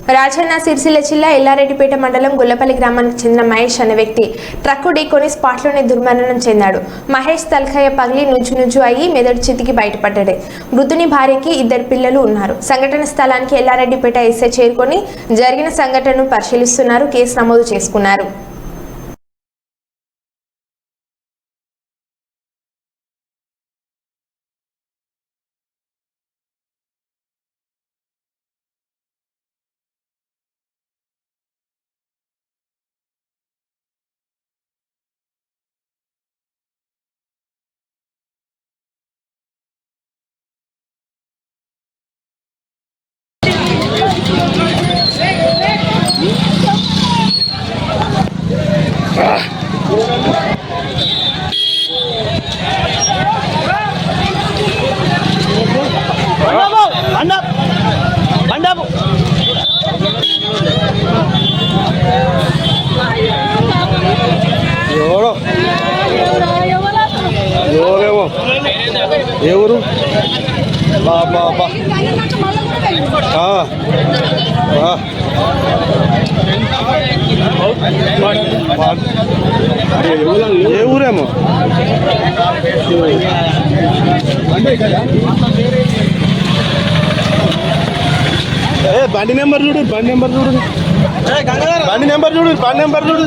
రాజన్న సిరిసిల్ల జిల్లా ఎల్లారెడ్డిపేట మండలం గుల్లపల్లి గ్రామానికి చెందిన మహేష్ అనే వ్యక్తి ట్రక్కు ఢీకొని స్పాట్లోనే దుర్మరణం చెందాడు. మహేష్ తలకాయ పగిలి నుజ్జు అయ్యి మెదడు చితికి బయటపడ్డాడు. మృతుని భార్యకి 2 పిల్లలు ఉన్నారు. సంఘటన స్థలానికి ఎల్లారెడ్డిపేట ఎస్ఐ చేరుకొని జరిగిన సంఘటనను పరిశీలిస్తున్నారు. కేసు నమోదు చేసుకున్నారు. ఎవరు బాబా ఏ ఊరేమో బండి నెంబర్ చూడు బండి నెంబర్ చూడు